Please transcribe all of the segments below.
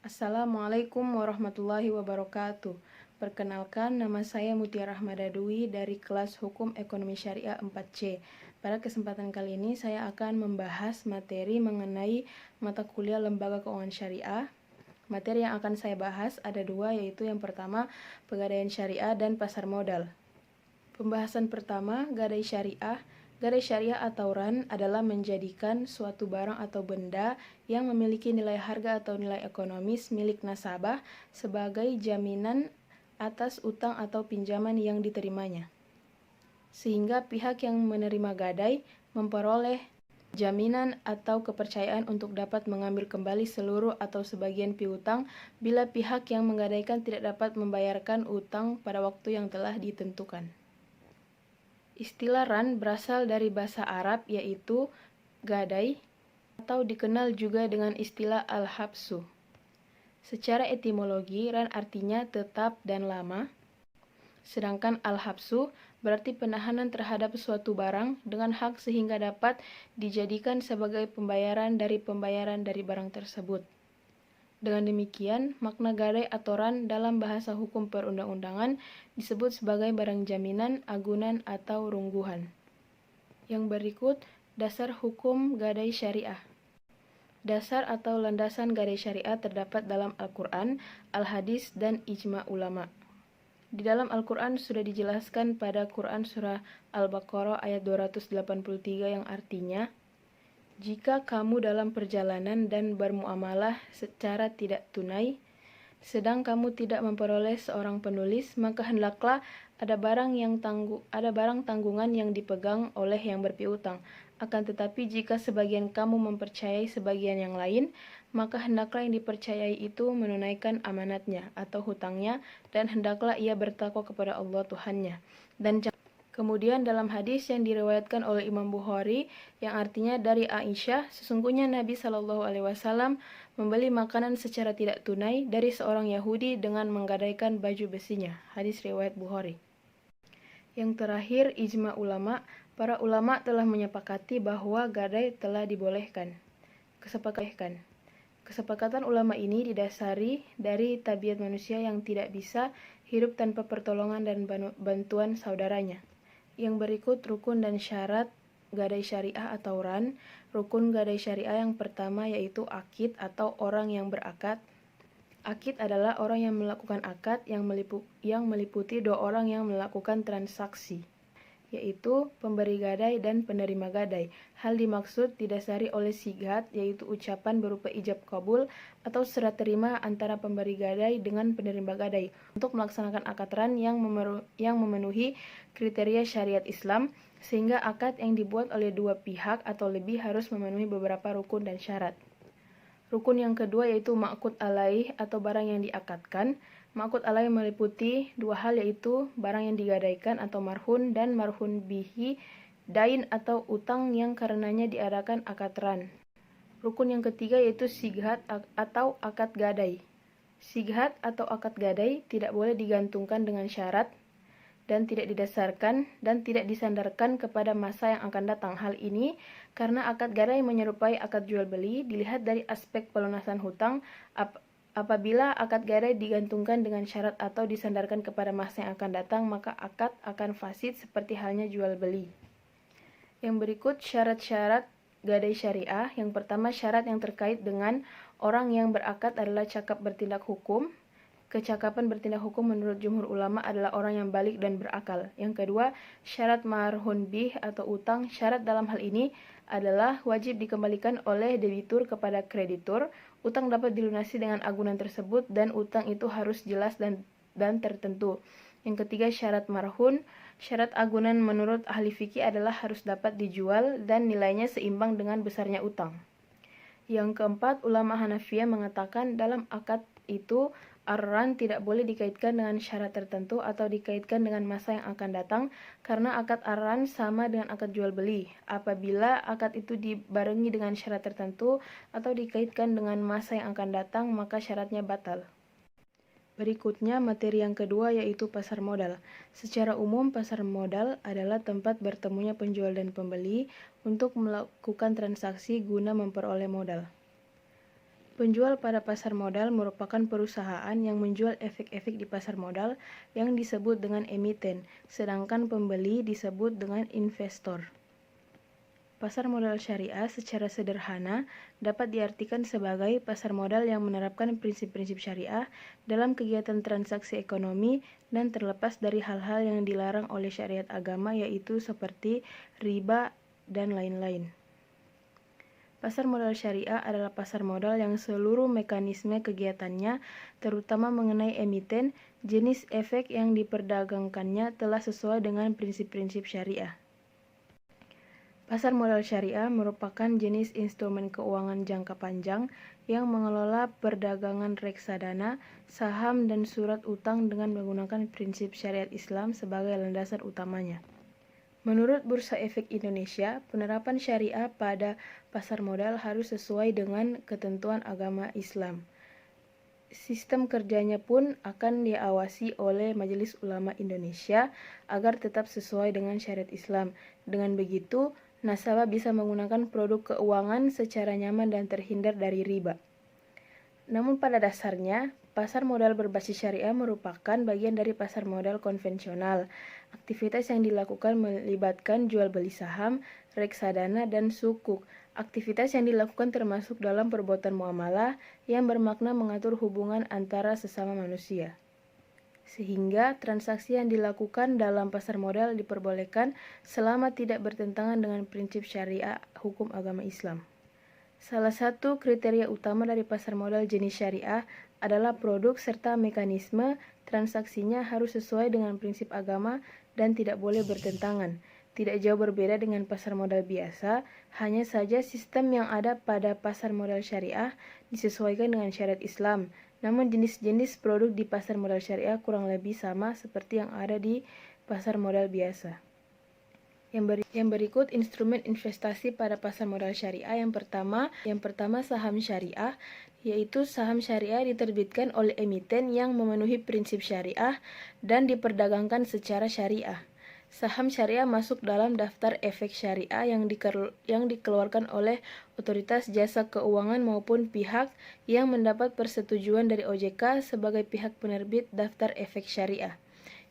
Assalamualaikum warahmatullahi wabarakatuh. Perkenalkan, nama saya Mutiara Ahmada Dwi dari kelas Hukum Ekonomi Syariah 4C. Pada kesempatan kali ini saya akan membahas materi mengenai mata kuliah Lembaga Keuangan Syariah. Materi yang akan saya bahas ada dua, yaitu yang pertama Pegadaian Syariah dan Pasar Modal. Pembahasan pertama, gadai syariah. Gadai syariah atau RAN adalah menjadikan suatu barang atau benda yang memiliki nilai harga atau nilai ekonomis milik nasabah sebagai jaminan atas utang atau pinjaman yang diterimanya, sehingga pihak yang menerima gadai memperoleh jaminan atau kepercayaan untuk dapat mengambil kembali seluruh atau sebagian piutang bila pihak yang menggadaikan tidak dapat membayarkan utang pada waktu yang telah ditentukan. Istilah RAN berasal dari bahasa Arab, yaitu gadai, atau dikenal juga dengan istilah al-habsu. Secara etimologi, RAN artinya tetap dan lama, sedangkan al-habsu berarti penahanan terhadap suatu barang dengan hak sehingga dapat dijadikan sebagai pembayaran dari barang tersebut. Dengan demikian, makna gadai atau RAN dalam bahasa hukum perundang-undangan disebut sebagai barang jaminan, agunan, atau rungguhan. Yang berikut, dasar hukum gadai syariah. Dasar atau landasan gadai syariah terdapat dalam Al-Quran, Al-Hadis, dan Ijma ulama. Di dalam Al-Quran sudah dijelaskan pada Quran Surah Al-Baqarah ayat 283 yang artinya, jika kamu dalam perjalanan dan bermuamalah secara tidak tunai, sedang kamu tidak memperoleh seorang penulis, maka hendaklah ada barang tanggungan yang dipegang oleh yang berpiutang. Akan tetapi jika sebagian kamu mempercayai sebagian yang lain, maka hendaklah yang dipercayai itu menunaikan amanatnya atau hutangnya, dan hendaklah ia bertakwa kepada Allah Tuhannya. Kemudian dalam hadis yang diriwayatkan oleh Imam Bukhari yang artinya dari Aisyah, sesungguhnya Nabi Shallallahu Alaihi Wasallam membeli makanan secara tidak tunai dari seorang Yahudi dengan menggadaikan baju besinya. Hadis riwayat Bukhari. Yang terakhir, ijma ulama. Para ulama telah menyepakati bahwa gadai telah dibolehkan. Kesepakatan ulama ini didasari dari tabiat manusia yang tidak bisa hidup tanpa pertolongan dan bantuan saudaranya. Yang berikut rukun dan syarat gadai syariah atau RAN. Rukun gadai syariah yang pertama yaitu akid atau orang yang berakad. Akid adalah orang yang melakukan akad yang meliputi dua orang yang melakukan transaksi, yaitu pemberi gadai dan penerima gadai. Hal dimaksud didasari oleh sighat, yaitu ucapan berupa ijab kabul atau serah terima antara pemberi gadai dengan penerima gadai untuk melaksanakan akad RAN yang memenuhi kriteria syariat Islam, sehingga akad yang dibuat oleh dua pihak atau lebih harus memenuhi beberapa rukun dan syarat. Rukun yang kedua yaitu ma'qud alaih atau barang yang diakadkan. Ma'qud alaih meliputi dua hal, yaitu barang yang digadaikan atau marhun dan marhun bihi, dain atau utang yang karenanya diadakan akad RAN. Rukun yang ketiga yaitu sighat atau akad gadai. Sighat atau akad gadai tidak boleh digantungkan dengan syarat dan tidak didasarkan dan tidak disandarkan kepada masa yang akan datang. Hal ini karena akad gadai menyerupai akad jual beli dilihat dari aspek pelunasan hutang. Apabila akad gadai digantungkan dengan syarat atau disandarkan kepada masa yang akan datang, maka akad akan fasid seperti halnya jual beli. Yang berikut syarat-syarat gadai syariah. Yang pertama, syarat yang terkait dengan orang yang berakad adalah cakap bertindak hukum. Kecakapan bertindak hukum menurut jumhur ulama adalah orang yang balik dan berakal. Yang kedua, syarat marhun bih atau utang. Syarat dalam hal ini adalah wajib dikembalikan oleh debitur kepada kreditur. Utang dapat dilunasi dengan agunan tersebut dan utang itu harus jelas dan tertentu. Yang ketiga, syarat marhun. Syarat agunan menurut ahli fikih adalah harus dapat dijual dan nilainya seimbang dengan besarnya utang. Yang keempat, ulama Hanafiyah mengatakan dalam akad itu ar-RAN tidak boleh dikaitkan dengan syarat tertentu atau dikaitkan dengan masa yang akan datang, karena akad ar-RAN sama dengan akad jual beli. Apabila akad itu dibarengi dengan syarat tertentu atau dikaitkan dengan masa yang akan datang, maka syaratnya batal. Berikutnya materi yang kedua yaitu pasar modal. Secara umum pasar modal adalah tempat bertemunya penjual dan pembeli untuk melakukan transaksi guna memperoleh modal. Penjual pada pasar modal merupakan perusahaan yang menjual efek-efek di pasar modal yang disebut dengan emiten, sedangkan pembeli disebut dengan investor. Pasar modal syariah secara sederhana dapat diartikan sebagai pasar modal yang menerapkan prinsip-prinsip syariah dalam kegiatan transaksi ekonomi dan terlepas dari hal-hal yang dilarang oleh syariat agama, yaitu seperti riba dan lain-lain. Pasar modal syariah adalah pasar modal yang seluruh mekanisme kegiatannya, terutama mengenai emiten, jenis efek yang diperdagangkannya telah sesuai dengan prinsip-prinsip syariah. Pasar modal syariah merupakan jenis instrumen keuangan jangka panjang yang mengelola perdagangan reksadana, saham, dan surat utang dengan menggunakan prinsip syariat Islam sebagai landasan utamanya. Menurut Bursa Efek Indonesia, penerapan syariah pada pasar modal harus sesuai dengan ketentuan agama Islam. Sistem kerjanya pun akan diawasi oleh Majelis Ulama Indonesia agar tetap sesuai dengan syariat Islam. Dengan begitu, nasabah bisa menggunakan produk keuangan secara nyaman dan terhindar dari riba. Namun pada dasarnya, pasar modal berbasis syariah merupakan bagian dari pasar modal konvensional. Aktivitas yang dilakukan melibatkan jual beli saham, reksadana, dan sukuk. Aktivitas yang dilakukan termasuk dalam perbuatan muamalah yang bermakna mengatur hubungan antara sesama manusia. Sehingga transaksi yang dilakukan dalam pasar modal diperbolehkan selama tidak bertentangan dengan prinsip syariah hukum agama Islam. Salah satu kriteria utama dari pasar modal jenis syariah adalah produk serta mekanisme transaksinya harus sesuai dengan prinsip agama dan tidak boleh bertentangan. Tidak jauh berbeda dengan pasar modal biasa, hanya saja sistem yang ada pada pasar modal syariah disesuaikan dengan syariat Islam. Namun jenis-jenis produk di pasar modal syariah kurang lebih sama seperti yang ada di pasar modal biasa. Yang berikut instrumen investasi pada pasar modal syariah. Yang pertama saham syariah, yaitu saham syariah diterbitkan oleh emiten yang memenuhi prinsip syariah dan diperdagangkan secara syariah. Saham syariah masuk dalam daftar efek syariah yang dikeluarkan oleh otoritas jasa keuangan maupun pihak yang mendapat persetujuan dari OJK sebagai pihak penerbit daftar efek syariah.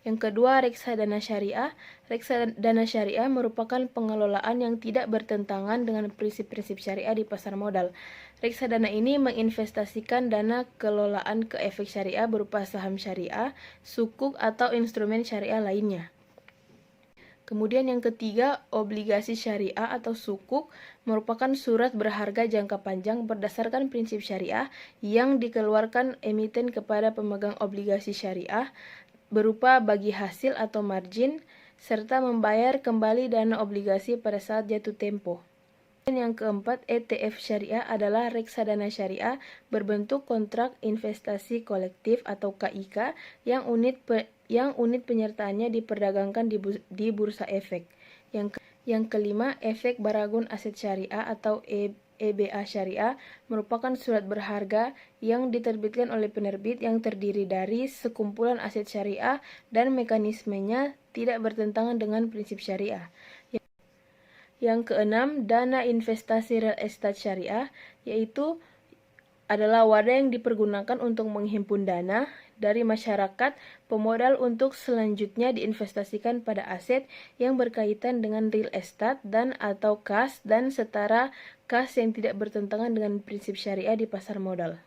Yang kedua, reksadana syariah. Reksadana syariah merupakan pengelolaan yang tidak bertentangan dengan prinsip-prinsip syariah di pasar modal. Reksadana ini menginvestasikan dana kelolaan ke efek syariah berupa saham syariah, sukuk, atau instrumen syariah lainnya. Kemudian yang ketiga, obligasi syariah atau sukuk merupakan surat berharga jangka panjang berdasarkan prinsip syariah yang dikeluarkan emiten kepada pemegang obligasi syariah berupa bagi hasil atau margin, serta membayar kembali dana obligasi pada saat jatuh tempo. Dan yang keempat, ETF syariah adalah reksadana syariah berbentuk kontrak investasi kolektif atau KIK yang unit penyertaannya diperdagangkan di bursa efek. Yang kelima, efek baragun aset syariah atau EBA syariah merupakan surat berharga yang diterbitkan oleh penerbit yang terdiri dari sekumpulan aset syariah dan mekanismenya tidak bertentangan dengan prinsip syariah. Yang keenam, dana investasi real estate syariah, yaitu adalah wadah yang dipergunakan untuk menghimpun dana dari masyarakat pemodal untuk selanjutnya diinvestasikan pada aset yang berkaitan dengan real estate dan atau kas dan setara kas yang tidak bertentangan dengan prinsip syariah di pasar modal.